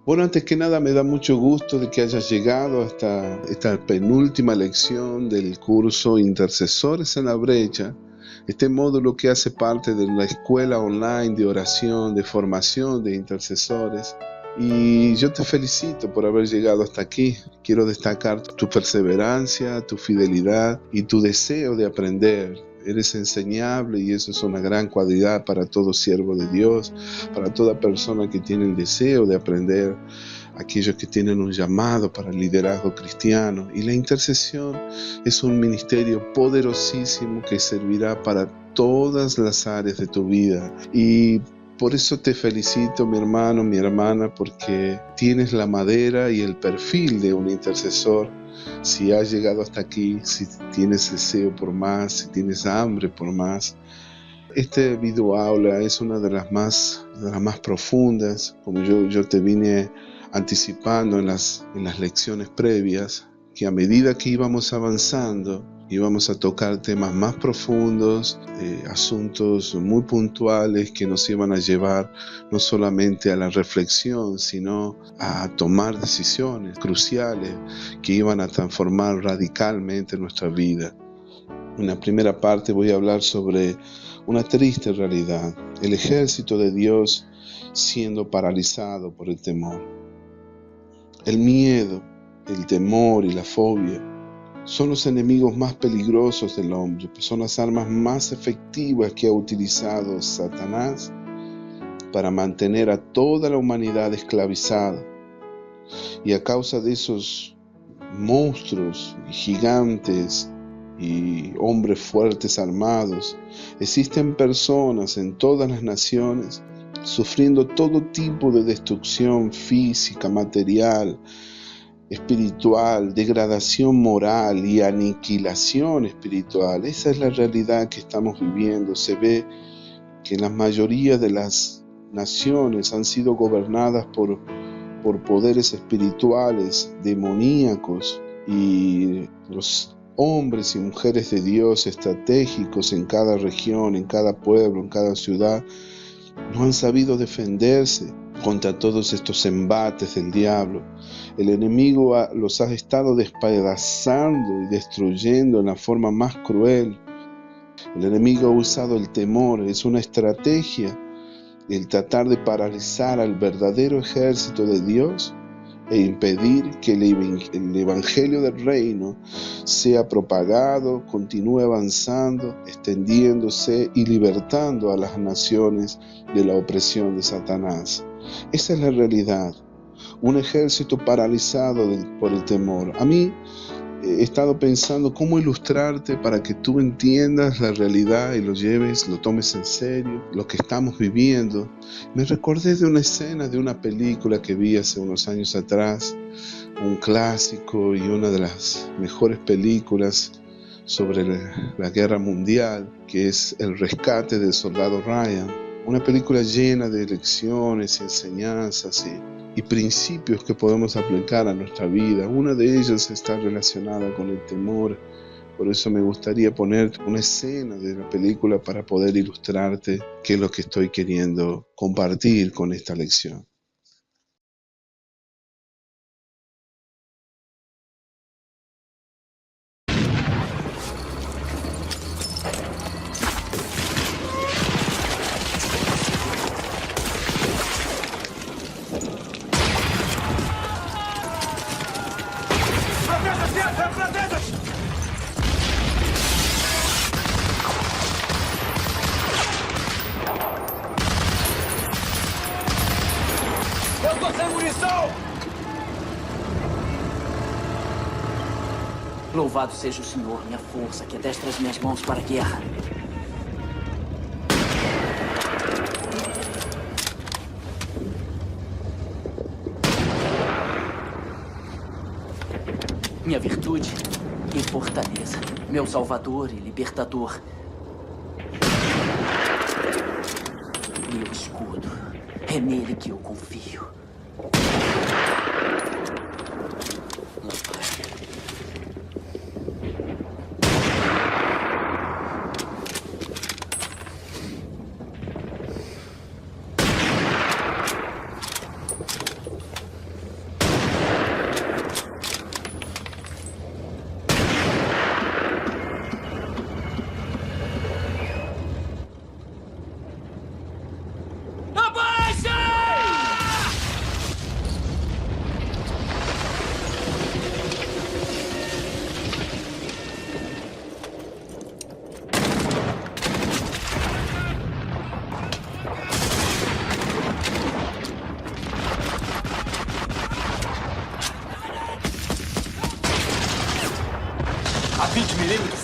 Bueno, antes que nada me da mucho gusto de que hayas llegado a esta penúltima lección del curso Intercesores en la Brecha, este módulo que hace parte de la escuela online de oración, de formación de intercesores. Y yo te felicito por haber llegado hasta aquí. Quiero destacar tu perseverancia, tu fidelidad y tu deseo de aprender. Eres enseñable y eso es una gran cualidad para todo siervo de Dios, para toda persona que tiene el deseo de aprender, aquellos que tienen un llamado para el liderazgo cristiano. Y la intercesión es un ministerio poderosísimo que servirá para todas las áreas de tu vida. Y por eso te felicito, mi hermano, mi hermana, porque tienes la madera y el perfil de un intercesor. Si has llegado hasta aquí, si tienes deseo por más, si tienes hambre por más. Este video aula es una de las más profundas, como yo te vine anticipando en las lecciones previas, que a medida que íbamos avanzando, íbamos a tocar temas más profundos, asuntos muy puntuales que nos iban a llevar no solamente a la reflexión, sino a tomar decisiones cruciales que iban a transformar radicalmente nuestra vida. En la primera parte voy a hablar sobre una triste realidad, el ejército de Dios siendo paralizado por el temor. El miedo, el temor y la fobia son los enemigos más peligrosos del hombre, pues son las armas más efectivas que ha utilizado Satanás para mantener a toda la humanidad esclavizada. Y a causa de esos monstruos gigantes y hombres fuertes armados, existen personas en todas las naciones sufriendo todo tipo de destrucción física, material, espiritual, degradación moral y aniquilación espiritual. Esa es la realidad que estamos viviendo. Se ve que la mayoría de las naciones han sido gobernadas por poderes espirituales, demoníacos, y los hombres y mujeres de Dios estratégicos en cada región, en cada pueblo, en cada ciudad, no han sabido defenderse contra todos estos embates del diablo. El enemigo los ha estado despedazando y destruyendo en la forma más cruel. El enemigo ha usado el temor, es una estrategia, el tratar de paralizar al verdadero ejército de Dios e impedir que el evangelio del reino sea propagado, continúe avanzando, extendiéndose y libertando a las naciones de la opresión de Satanás. Esa es la realidad, un ejército paralizado por el temor. A mí he estado pensando cómo ilustrarte para que tú entiendas la realidad y lo tomes en serio, lo que estamos viviendo. Me recordé de una escena de una película que vi hace unos años atrás, un clásico y una de las mejores películas sobre la guerra mundial, que es El rescate del soldado Ryan. Una película llena de lecciones y enseñanzas y principios que podemos aplicar a nuestra vida. Una de ellas está relacionada con el temor. Por eso me gustaría poner una escena de la película para poder ilustrarte qué es lo que estoy queriendo compartir con esta lección. Eu tô sem munição! Louvado seja o Senhor, minha força, que adestra as minhas mãos para a guerra. Minha virtude e fortaleza, meu salvador e libertador. Meu escudo, é nele que eu confio.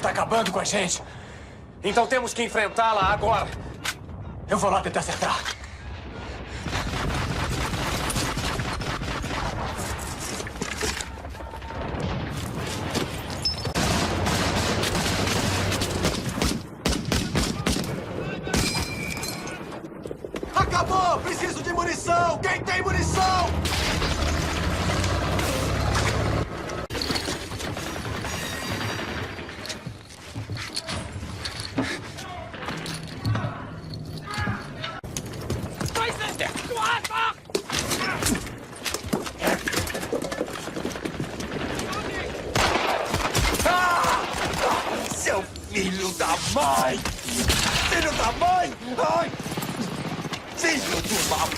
está acabando com a gente. Então temos que enfrentá-la agora. Eu vou lá tentar acertar. Acabou! Preciso de munição! Quem tem munição? Seu filho da mãe! Filho da mãe! Ai! Filho do mal!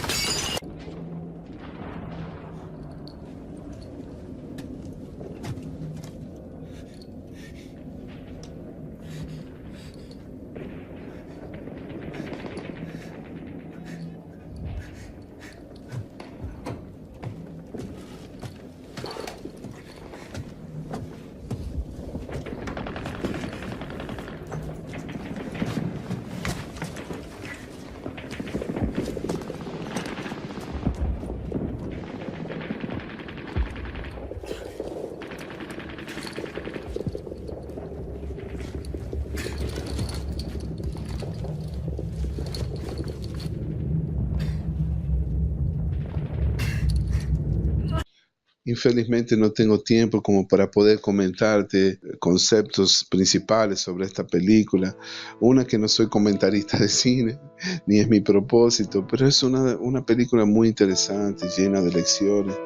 Infelizmente no tengo tiempo como para poder comentarte conceptos principales sobre esta película. Una, que no soy comentarista de cine, ni es mi propósito, pero es una película muy interesante, llena de lecciones,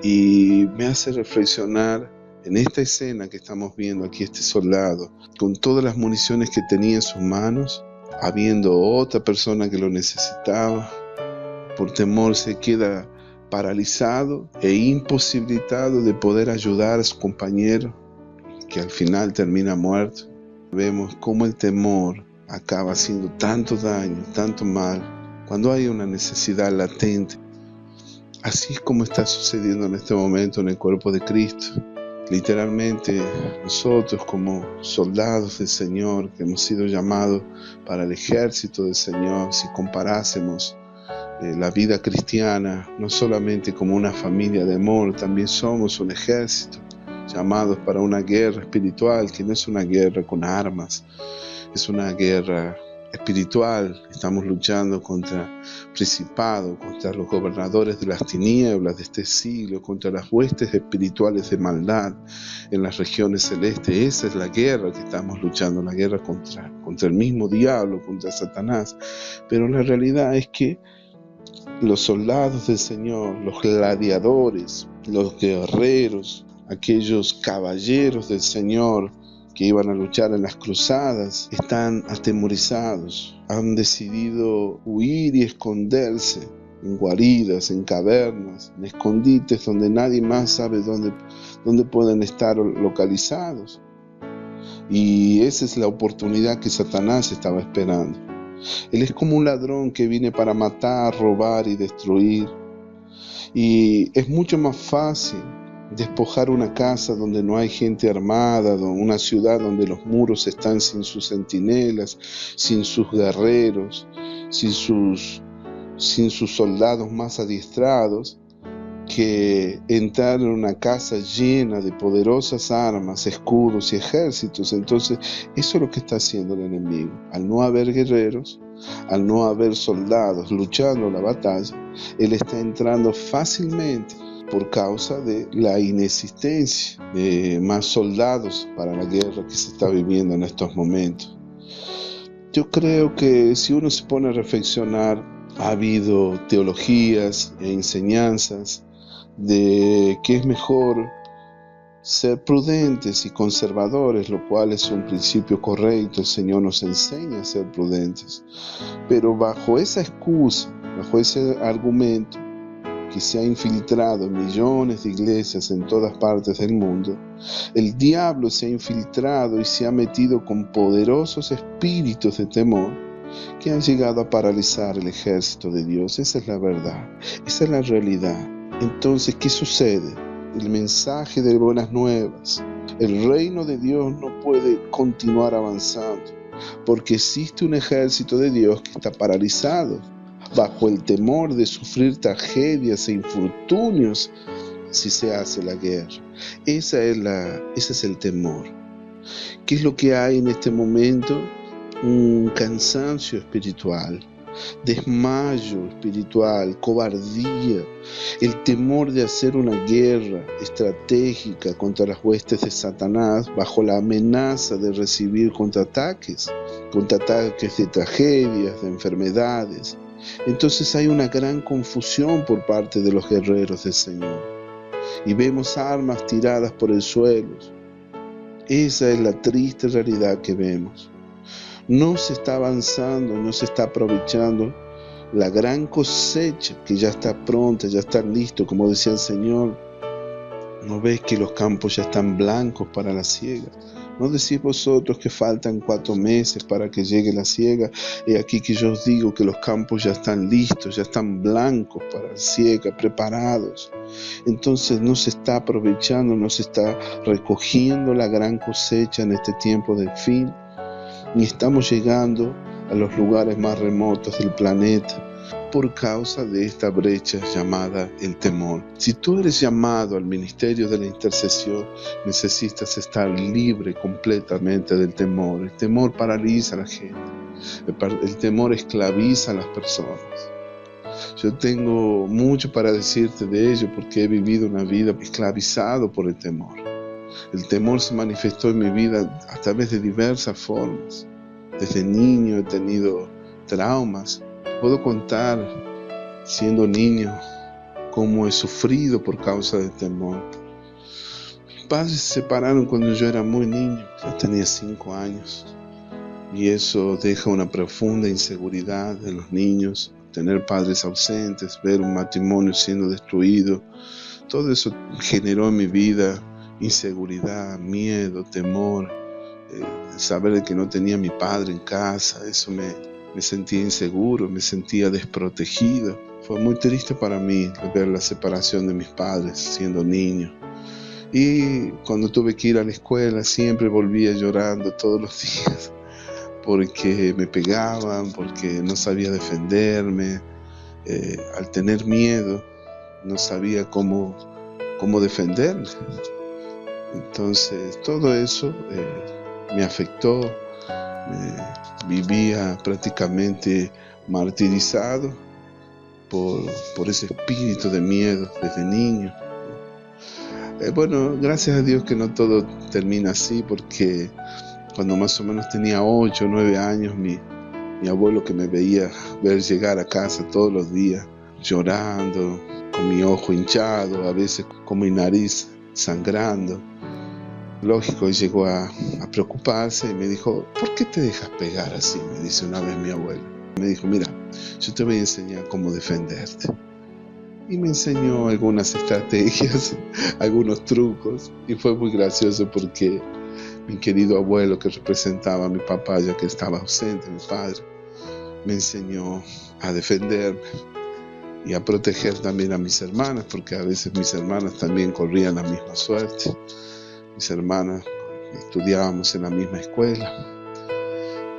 y me hace reflexionar en esta escena que estamos viendo aquí, este soldado, con todas las municiones que tenía en sus manos, habiendo otra persona que lo necesitaba, por temor se queda paralizado e imposibilitado de poder ayudar a su compañero, que al final termina muerto. Vemos cómo el temor acaba haciendo tanto daño, tanto mal, cuando hay una necesidad latente. Así es como está sucediendo en este momento en el cuerpo de Cristo. Literalmente, nosotros como soldados del Señor, que hemos sido llamados para el ejército del Señor, si comparásemos la vida cristiana, no solamente como una familia de amor, también somos un ejército, llamados para una guerra espiritual, que no es una guerra con armas, es una guerra espiritual. Estamos luchando contra principados, contra los gobernadores de las tinieblas de este siglo, contra las huestes espirituales de maldad en las regiones celestes. Esa es la guerra que estamos luchando, la guerra contra el mismo diablo, contra Satanás. Pero la realidad es que los soldados del Señor, los gladiadores, los guerreros, aquellos caballeros del Señor que iban a luchar en las cruzadas, están atemorizados, han decidido huir y esconderse en guaridas, en cavernas, en escondites donde nadie más sabe dónde pueden estar localizados. Y esa es la oportunidad que Satanás estaba esperando. Él es como un ladrón que viene para matar, robar y destruir. Y es mucho más fácil despojar una casa donde no hay gente armada, una ciudad donde los muros están sin sus centinelas, sin sus guerreros, sin sus soldados más adiestrados, que entrar en una casa llena de poderosas armas, escudos y ejércitos. Entonces, eso es lo que está haciendo el enemigo. Al no haber guerreros, al no haber soldados luchando la batalla, él está entrando fácilmente por causa de la inexistencia de más soldados para la guerra que se está viviendo en estos momentos. Yo creo que si uno se pone a reflexionar, ha habido teologías e enseñanzas de que es mejor ser prudentes y conservadores, lo cual es un principio correcto. El Señor nos enseña a ser prudentes, pero bajo esa excusa, bajo ese argumento que se ha infiltrado en millones de iglesias en todas partes del mundo, el diablo se ha infiltrado y se ha metido con poderosos espíritus de temor que han llegado a paralizar el ejército de Dios. Esa es la verdad, esa es la realidad. Entonces, ¿qué sucede? el mensaje de buenas nuevas. El reino de Dios no puede continuar avanzando, porque existe un ejército de Dios que está paralizado bajo el temor de sufrir tragedias e infortunios si se hace la guerra. Ese es el temor. ¿Qué es lo que hay en este momento? Un cansancio espiritual, desmayo espiritual, cobardía, el temor de hacer una guerra estratégica contra las huestes de Satanás bajo la amenaza de recibir contraataques de tragedias, de enfermedades. Entonces hay una gran confusión por parte de los guerreros del Señor y vemos armas tiradas por el suelo. Esa es la triste realidad que vemos. No se está avanzando, no se está aprovechando la gran cosecha que ya está pronta, ya está listo, como decía el Señor. ¿No ves que los campos ya están blancos para la siega? ¿No decís vosotros que faltan 4 meses para que llegue la siega? He aquí que yo os digo que los campos ya están listos, ya están blancos para la siega, preparados. Entonces no se está aprovechando, no se está recogiendo la gran cosecha en este tiempo del fin. Ni estamos llegando a los lugares más remotos del planeta por causa de esta brecha llamada el temor. Si tú eres llamado al ministerio de la intercesión, necesitas estar libre completamente del temor. El temor paraliza a la gente. El temor esclaviza a las personas. Yo tengo mucho para decirte de ello porque he vivido una vida esclavizado por el temor. El temor se manifestó en mi vida a través de diversas formas. Desde niño he tenido traumas. Puedo contar, siendo niño, cómo he sufrido por causa del temor. Mis padres se separaron cuando yo era muy niño. Yo tenía 5 años. Y eso deja una profunda inseguridad en los niños. Tener padres ausentes, ver un matrimonio siendo destruido. Todo eso generó en mi vida inseguridad, miedo, temor, saber que no tenía a mi padre en casa, eso me sentía inseguro, me sentía desprotegido. Fue muy triste para mí ver la separación de mis padres siendo niño. Y cuando tuve que ir a la escuela siempre volvía llorando todos los días porque me pegaban, porque no sabía defenderme. Al tener miedo no sabía cómo defenderme. Entonces todo eso me afectó, vivía prácticamente martirizado por ese espíritu de miedo desde niño. Bueno, gracias a Dios que no todo termina así, porque cuando más o menos tenía 8 o 9 años, mi abuelo, que me veía ver llegar a casa todos los días llorando, con mi ojo hinchado, a veces con mi nariz sangrando. Lógico, él llegó a preocuparse y me dijo: ¿por qué te dejas pegar así? Me dice una vez mi abuelo. Me dijo: mira, yo te voy a enseñar cómo defenderte. Y me enseñó algunas estrategias, algunos trucos. Y fue muy gracioso porque mi querido abuelo, que representaba a mi papá, ya que estaba ausente, mi padre, me enseñó a defenderme y a proteger también a mis hermanas, porque a veces mis hermanas también corrían la misma suerte. Mis hermanas estudiábamos en la misma escuela.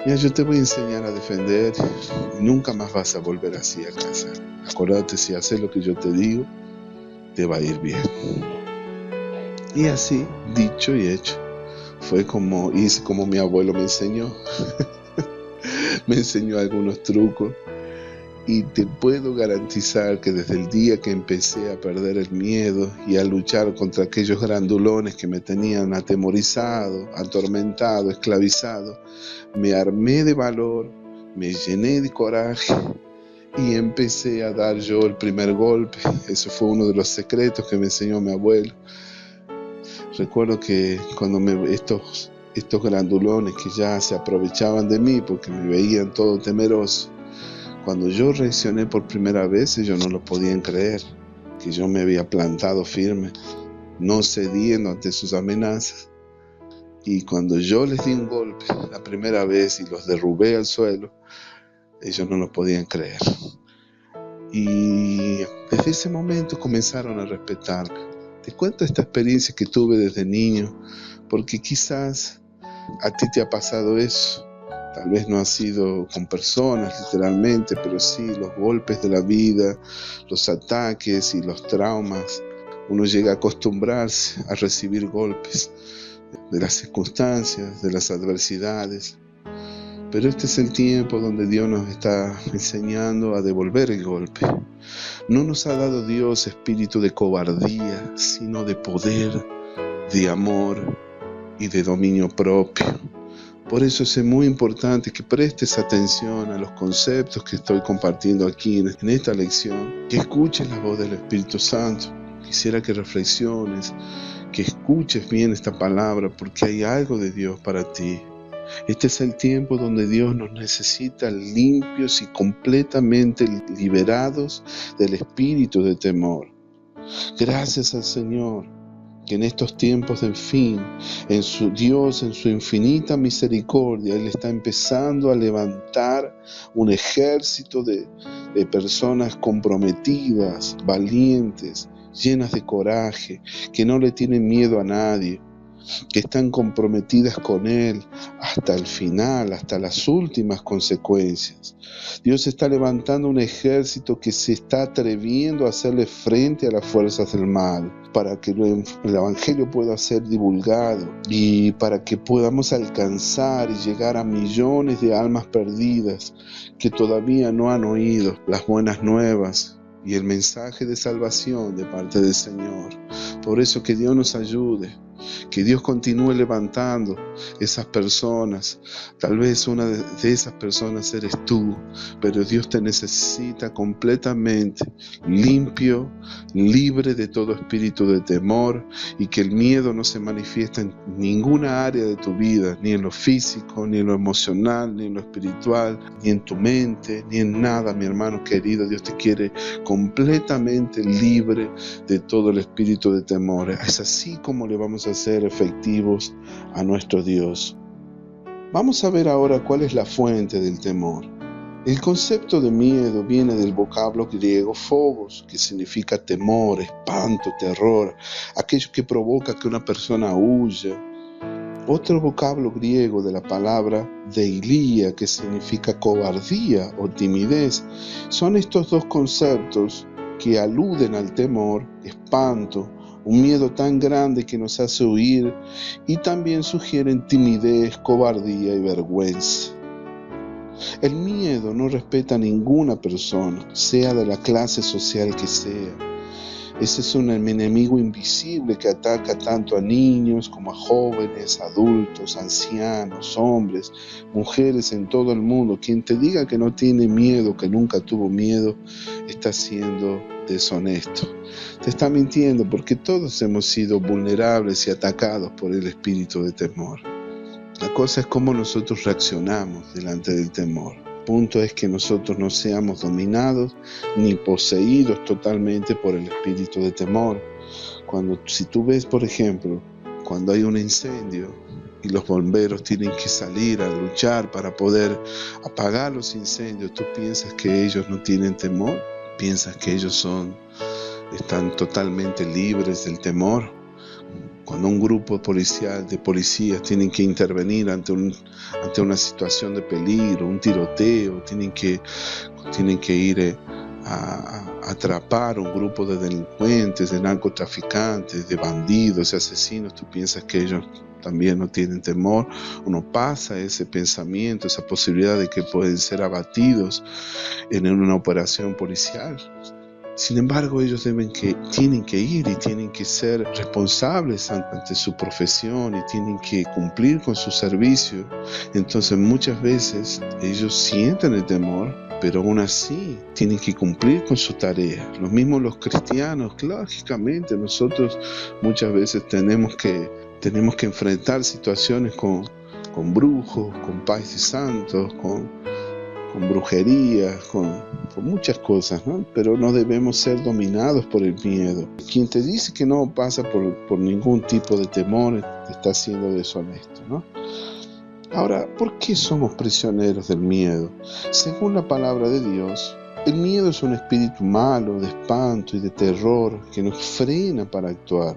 Mira, yo te voy a enseñar a defender y nunca más vas a volver así a casa. Acordate, si haces lo que yo te digo, te va a ir bien. Y así, dicho y hecho, hice como mi abuelo me enseñó. Me enseñó algunos trucos. Y te puedo garantizar que desde el día que empecé a perder el miedo y a luchar contra aquellos grandulones que me tenían atemorizado, atormentado, esclavizado, me armé de valor, me llené de coraje y empecé a dar yo el primer golpe. Eso fue uno de los secretos que me enseñó mi abuelo. Recuerdo que cuando estos grandulones que ya se aprovechaban de mí porque me veían todo temeroso, cuando yo reaccioné por primera vez, ellos no lo podían creer, que yo me había plantado firme, no cediendo ante sus amenazas. Y cuando yo les di un golpe la primera vez y los derrubé al suelo, ellos no lo podían creer. Y desde ese momento comenzaron a respetarme. Te cuento esta experiencia que tuve desde niño, porque quizás a ti te ha pasado eso. Tal vez no ha sido con personas literalmente, pero sí los golpes de la vida, los ataques y los traumas. Uno llega a acostumbrarse a recibir golpes de las circunstancias, de las adversidades. Pero este es el tiempo donde Dios nos está enseñando a devolver el golpe. No nos ha dado Dios espíritu de cobardía, sino de poder, de amor y de dominio propio. Por eso es muy importante que prestes atención a los conceptos que estoy compartiendo aquí en esta lección, que escuches la voz del Espíritu Santo. Quisiera que reflexiones, que escuches bien esta palabra, porque hay algo de Dios para ti. Este es el tiempo donde Dios nos necesita limpios y completamente liberados del espíritu de temor. Gracias al Señor que en estos tiempos de fin, en su Dios, en su infinita misericordia, Él está empezando a levantar un ejército de personas comprometidas, valientes, llenas de coraje, que no le tienen miedo a nadie, que están comprometidas con Él hasta el final, hasta las últimas consecuencias. Dios está levantando un ejército que se está atreviendo a hacerle frente a las fuerzas del mal, para que el Evangelio pueda ser divulgado y para que podamos alcanzar y llegar a millones de almas perdidas que todavía no han oído las buenas nuevas y el mensaje de salvación de parte del Señor. Por eso que Dios nos ayude, que Dios continúe levantando esas personas. Tal vez una de esas personas eres tú, pero Dios te necesita completamente limpio, libre de todo espíritu de temor, y que el miedo no se manifiesta en ninguna área de tu vida, ni en lo físico, ni en lo emocional, ni en lo espiritual, ni en tu mente, ni en nada, mi hermano querido. Dios te quiere completamente libre de todo el espíritu de temor. Es así como le vamos a hacer efectivos a nuestro Dios. Vamos a ver ahora cuál es la fuente del temor. El concepto de miedo viene del vocablo griego phobos, que significa temor, espanto, terror, aquello que provoca que una persona huya. Otro vocablo griego de la palabra deilia, que significa cobardía o timidez. Son estos dos conceptos que aluden al temor, espanto, un miedo tan grande que nos hace huir, y también sugieren timidez, cobardía y vergüenza. El miedo no respeta a ninguna persona, sea de la clase social que sea. Ese es un enemigo invisible que ataca tanto a niños como a jóvenes, adultos, ancianos, hombres, mujeres en todo el mundo. Quien te diga que no tiene miedo, que nunca tuvo miedo, está siendo deshonesto. Te está mintiendo, porque todos hemos sido vulnerables y atacados por el espíritu de temor. La cosa es cómo nosotros reaccionamos delante del temor. El punto es que nosotros no seamos dominados ni poseídos totalmente por el espíritu de temor. Si tú ves, por ejemplo, cuando hay un incendio y los bomberos tienen que salir a luchar para poder apagar los incendios, ¿tú piensas que ellos no tienen temor? ¿Piensas que ellos están totalmente libres del temor? Cuando un grupo de policías tienen que intervenir ante una situación de peligro, un tiroteo, tienen que ir a atrapar un grupo de delincuentes, de narcotraficantes, de bandidos, de asesinos, ¿tú piensas que ellos también no tienen temor? Uno pasa ese pensamiento, esa posibilidad de que pueden ser abatidos en una operación policial. Sin embargo, ellos tienen que ir y tienen que ser responsables ante su profesión y tienen que cumplir con su servicio. Entonces, muchas veces ellos sienten el temor, pero aún así tienen que cumplir con su tarea. Lo mismo los cristianos, lógicamente nosotros muchas veces tenemos que enfrentar situaciones con brujos, con pais de santos, con brujería, con muchas cosas, ¿no? Pero no debemos ser dominados por el miedo. Quien te dice que no pasa por ningún tipo de temor está siendo deshonesto, ¿no? Ahora, ¿por qué somos prisioneros del miedo? Según la palabra de Dios, El miedo es un espíritu malo, de espanto y de terror que nos frena para actuar,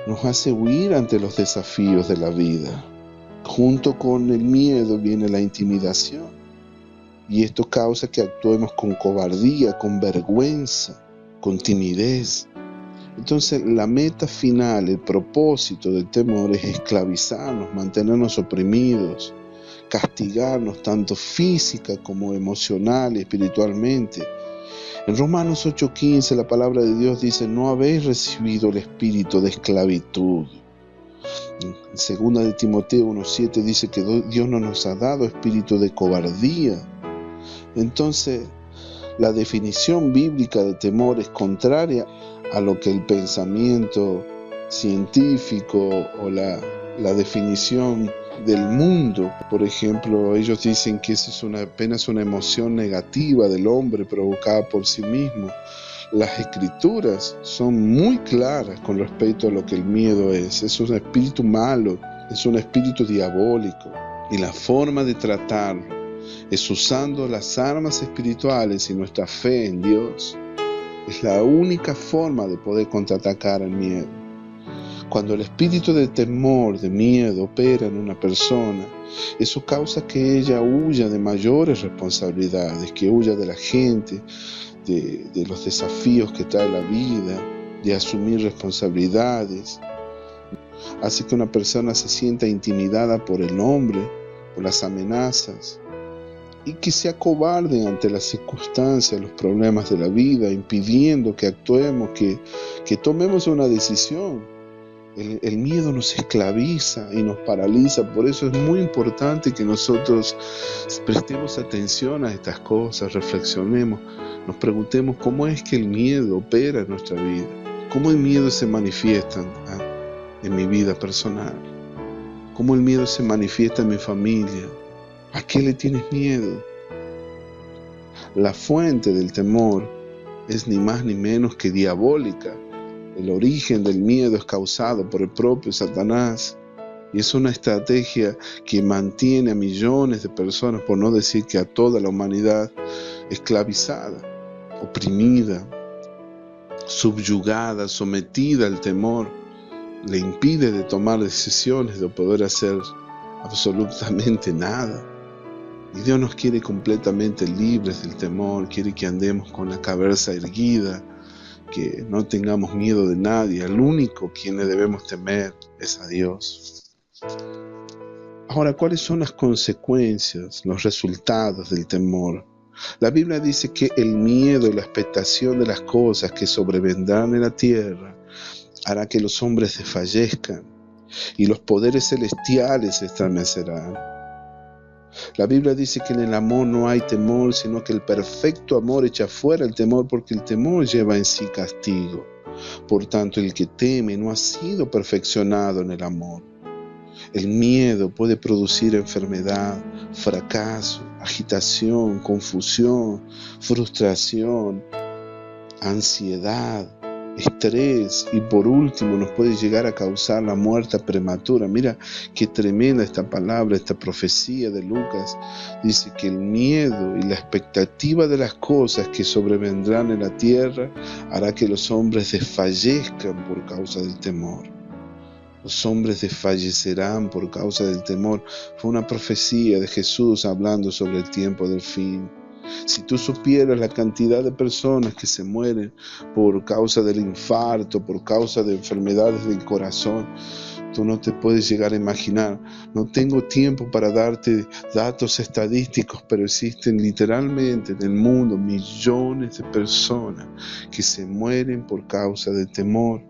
nos hace huir ante los desafíos de la vida. Junto con el miedo viene la intimidación, y esto causa que actuemos con cobardía, con vergüenza, con timidez. Entonces la meta final, el propósito del temor es esclavizarnos, mantenernos oprimidos, castigarnos tanto física como emocional y espiritualmente. En Romanos 8:15 la palabra de Dios dice: no habéis recibido el espíritu de esclavitud. En 2 de Timoteo 1:7 dice que Dios no nos ha dado espíritu de cobardía. Entonces la definición bíblica de temor es contraria a lo que el pensamiento científico o la definición del mundo. Por ejemplo, ellos dicen que eso es apenas una emoción negativa del hombre provocada por sí mismo. Las escrituras son muy claras con respecto a lo que el miedo es. Es un espíritu malo, es un espíritu diabólico. Y la forma de tratarlo es usando las armas espirituales y nuestra fe en Dios. Es la única forma de poder contraatacar el miedo. Cuando el espíritu de temor, de miedo, opera en una persona, eso causa que ella huya de mayores responsabilidades, que huya de la gente, de los desafíos que trae la vida, de asumir responsabilidades. Hace que una persona se sienta intimidada por el hombre, por las amenazas, y que se acobarde ante las circunstancias, los problemas de la vida, impidiendo que actuemos, que tomemos una decisión. El miedo nos esclaviza y nos paraliza. Por eso es muy importante que nosotros prestemos atención a estas cosas, reflexionemos, nos preguntemos cómo es que el miedo opera en nuestra vida, cómo el miedo se manifiesta en mi vida personal, cómo el miedo se manifiesta en mi familia. ¿A qué le tienes miedo? La fuente del temor es ni más ni menos que diabólica. El origen del miedo es causado por el propio Satanás y es una estrategia que mantiene a millones de personas, por no decir que a toda la humanidad, esclavizada, oprimida, subyugada, sometida al temor. Le impide de tomar decisiones, de poder hacer absolutamente nada. Y Dios nos quiere completamente libres del temor, quiere que andemos con la cabeza erguida, que no tengamos miedo de nadie. Al único quien le debemos temer es a Dios. Ahora, ¿cuáles son las consecuencias, los resultados del temor? La Biblia dice que el miedo y la expectación de las cosas que sobrevendrán en la tierra hará que los hombres desfallezcan y los poderes celestiales se estremecerán. La Biblia dice que en el amor no hay temor, sino que el perfecto amor echa fuera el temor, porque el temor lleva en sí castigo. Por tanto, el que teme no ha sido perfeccionado en el amor. El miedo puede producir enfermedad, fracaso, agitación, confusión, frustración, ansiedad, estrés y por último nos puede llegar a causar la muerte prematura. Mira qué tremenda esta palabra, esta profecía de Lucas. Dice que el miedo y la expectativa de las cosas que sobrevendrán en la tierra hará que los hombres desfallezcan por causa del temor. Los hombres desfallecerán por causa del temor. Fue una profecía de Jesús hablando sobre el tiempo del fin. Si tú supieras la cantidad de personas que se mueren por causa del infarto, por causa de enfermedades del corazón, tú no te puedes llegar a imaginar. No tengo tiempo para darte datos estadísticos, pero existen literalmente en el mundo millones de personas que se mueren por causa del temor.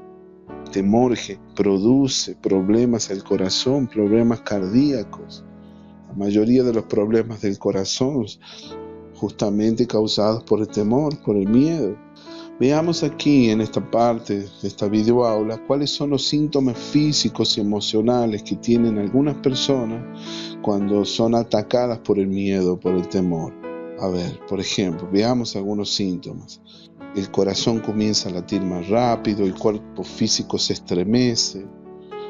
Temor que produce problemas al corazón, problemas cardíacos. La mayoría de los problemas del corazón justamente causados por el temor, por el miedo. Veamos aquí en esta parte de esta videoaula cuáles son los síntomas físicos y emocionales que tienen algunas personas cuando son atacadas por el miedo, por el temor. A ver, por ejemplo, veamos algunos síntomas. El corazón comienza a latir más rápido, el cuerpo físico se estremece.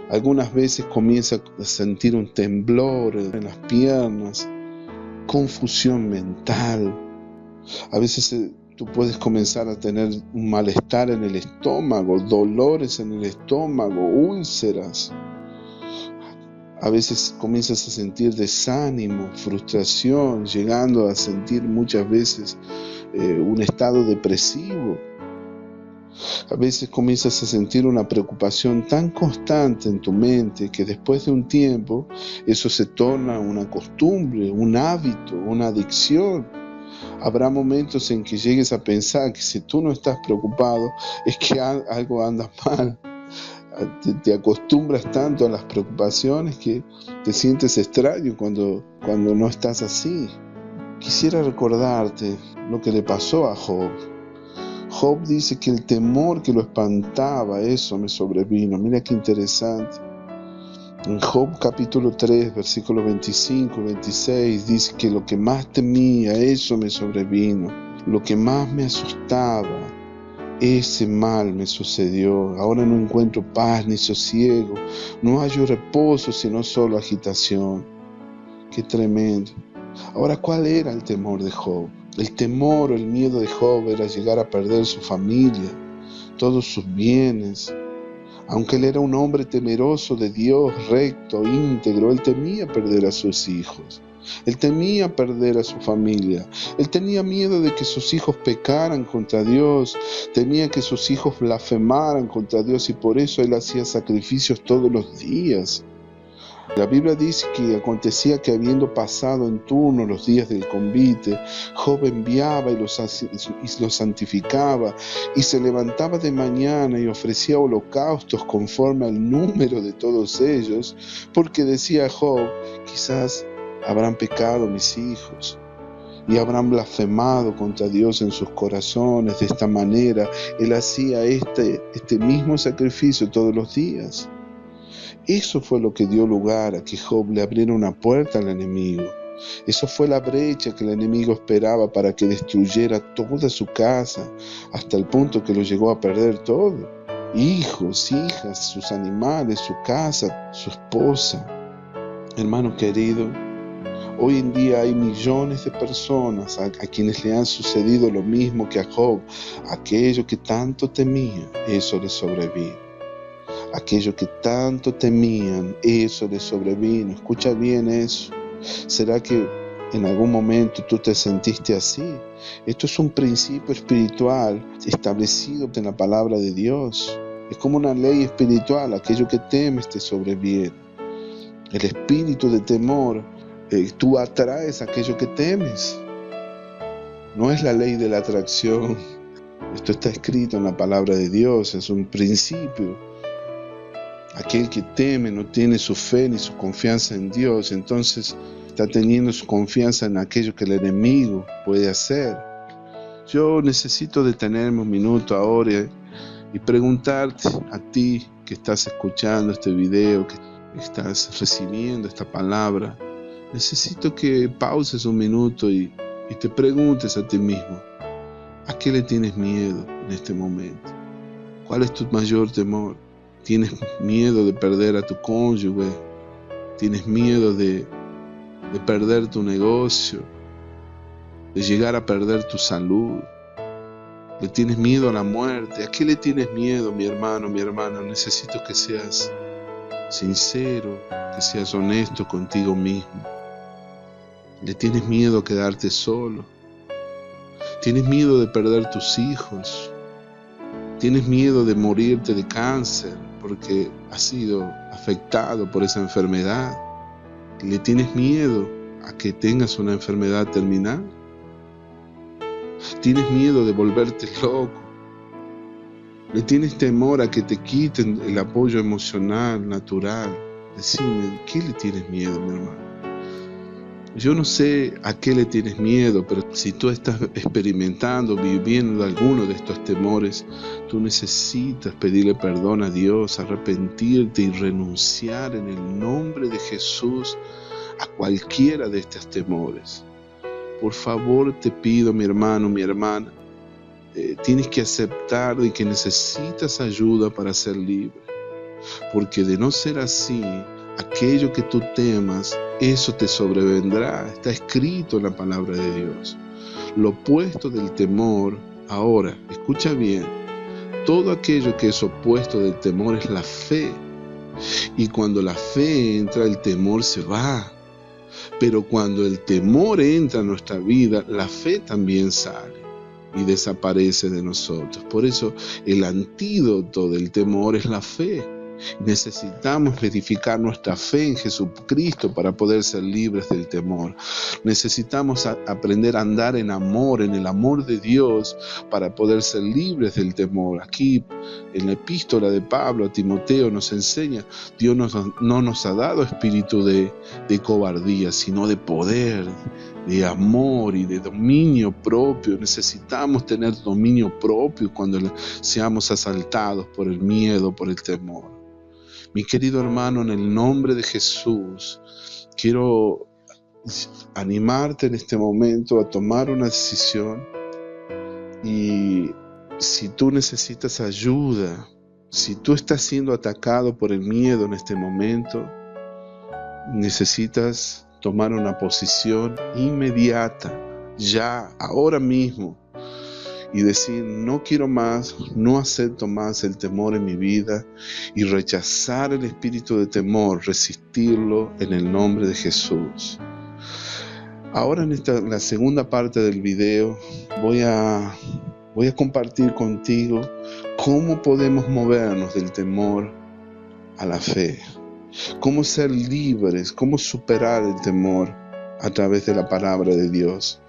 Algunas veces comienza a sentir un temblor en las piernas, confusión mental, A veces tú puedes comenzar a tener un malestar en el estómago, dolores en el estómago, úlceras. A veces comienzas a sentir desánimo, frustración, llegando a sentir muchas veces un estado depresivo. A veces comienzas a sentir una preocupación tan constante en tu mente que después de un tiempo eso se torna una costumbre, un hábito, una adicción. Habrá momentos en que llegues a pensar que si tú no estás preocupado es que algo anda mal. Te acostumbras tanto a las preocupaciones que te sientes extraño cuando no estás así. Quisiera recordarte lo que le pasó a Job. Job dice que el temor que lo espantaba, eso me sobrevino. Mira qué interesante. En Job capítulo 3, versículos 25 y 26 dice que lo que más temía, eso me sobrevino. Lo que más me asustaba, ese mal me sucedió. Ahora no encuentro paz ni sosiego. No hallo reposo, sino solo agitación. Qué tremendo. Ahora, ¿cuál era el temor de Job? El temor o el miedo de Job era llegar a perder su familia, todos sus bienes. Aunque él era un hombre temeroso de Dios, recto, íntegro, él temía perder a sus hijos. Él temía perder a su familia. Él tenía miedo de que sus hijos pecaran contra Dios. Temía que sus hijos blasfemaran contra Dios y por eso él hacía sacrificios todos los días. La Biblia dice que acontecía que habiendo pasado en turno los días del convite, Job enviaba y los santificaba y se levantaba de mañana y ofrecía holocaustos conforme al número de todos ellos, porque decía Job, quizás habrán pecado mis hijos y habrán blasfemado contra Dios en sus corazones. De esta manera él hacía este mismo sacrificio todos los días. Eso fue lo que dio lugar a que Job le abriera una puerta al enemigo. Eso fue la brecha que el enemigo esperaba para que destruyera toda su casa, hasta el punto que lo llegó a perder todo. Hijos, hijas, sus animales, su casa, su esposa. Hermano querido, hoy en día hay millones de personas a quienes le han sucedido lo mismo que a Job. Aquello que tanto temía, eso le sobrevino. Aquello que tanto temían, eso les sobrevino. Escucha bien eso. ¿Será que en algún momento tú te sentiste así? Esto es un principio espiritual establecido en la palabra de Dios. Es como una ley espiritual. Aquello que temes te sobreviene. El espíritu de temor, tú atraes aquello que temes. No es la ley de la atracción. Esto está escrito en la palabra de Dios. Es un principio. Aquel que teme no tiene su fe ni su confianza en Dios, entonces está teniendo su confianza en aquello que el enemigo puede hacer. Yo necesito detenerme un minuto ahora y preguntarte a ti que estás escuchando este video, que estás recibiendo esta palabra. Necesito que pauses un minuto y te preguntes a ti mismo, ¿a qué le tienes miedo en este momento? ¿Cuál es tu mayor temor? ¿Tienes miedo de perder a tu cónyuge? ¿Tienes miedo de perder tu negocio? ¿De llegar a perder tu salud? ¿Le tienes miedo a la muerte? ¿A qué le tienes miedo, mi hermano, mi hermana? Necesito que seas sincero, que seas honesto contigo mismo. ¿Le tienes miedo a quedarte solo? ¿Tienes miedo de perder tus hijos? ¿Tienes miedo de morirte de cáncer porque has sido afectado por esa enfermedad? ¿Le tienes miedo a que tengas una enfermedad terminal? ¿Tienes miedo de volverte loco? ¿Le tienes temor a que te quiten el apoyo emocional, natural? Decime, ¿qué le tienes miedo, mi hermano? Yo no sé a qué le tienes miedo, pero si tú estás experimentando, viviendo alguno de estos temores, tú necesitas pedirle perdón a Dios, arrepentirte y renunciar en el nombre de Jesús a cualquiera de estos temores. Por favor, te pido, mi hermano, mi hermana, tienes que aceptar de que necesitas ayuda para ser libre, porque de no ser así, aquello que tú temas, eso te sobrevendrá. Está escrito en la palabra de Dios. lo opuesto del temor. Ahora, escucha bien, todo aquello que es opuesto del temor es la fe. Y cuando la fe entra, el temor se va. Pero cuando el temor entra en nuestra vida, la fe también sale y desaparece de nosotros. Por eso el antídoto del temor es la fe. Necesitamos edificar nuestra fe en Jesucristo para poder ser libres del temor. Necesitamos aprender a andar en amor, en el amor de Dios, para poder ser libres del temor. Aquí en la epístola de Pablo a Timoteo nos enseña, Dios no nos ha dado espíritu de cobardía, sino de poder, de amor y de dominio propio. Necesitamos tener dominio propio cuando seamos asaltados por el miedo, por el temor. Mi querido hermano, en el nombre de Jesús, quiero animarte en este momento a tomar una decisión. Y si tú necesitas ayuda, si tú estás siendo atacado por el miedo en este momento, necesitas tomar una posición inmediata, ya, ahora mismo, y decir: no quiero más, no acepto más el temor en mi vida, y rechazar el espíritu de temor, resistirlo en el nombre de Jesús. Ahora en la segunda parte del video voy a compartir contigo cómo podemos movernos del temor a la fe, cómo ser libres, cómo superar el temor a través de la palabra de Dios.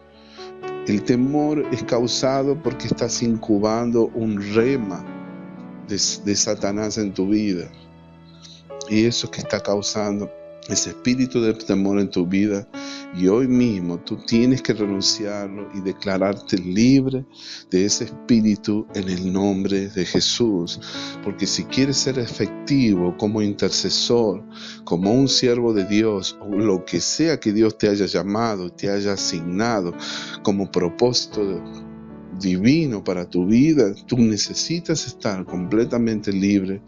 El temor es causado porque estás incubando un rema de Satanás en tu vida. Y eso que está causando ese espíritu de temor en tu vida. Y hoy mismo tú tienes que renunciarlo y declararte libre de ese espíritu en el nombre de Jesús. Porque si quieres ser efectivo como intercesor, como un siervo de Dios, o lo que sea que Dios te haya llamado, te haya asignado como propósito divino para tu vida, tú necesitas estar completamente libre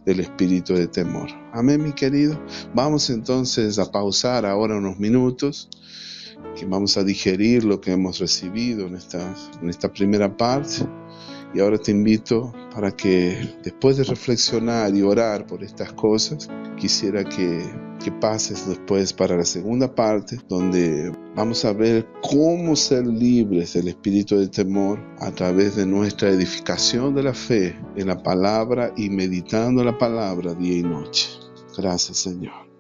del espíritu de temor. Amén, mi querido. Vamos entonces a pausar ahora unos minutos, que vamos a digerir lo que hemos recibido en esta primera parte. Y ahora te invito para que, después de reflexionar y orar por estas cosas, quisiera que pases después para la segunda parte, donde vamos a ver cómo ser libres del espíritu de temor a través de nuestra edificación de la fe en la palabra y meditando la palabra día y noche. Gracias, Señor.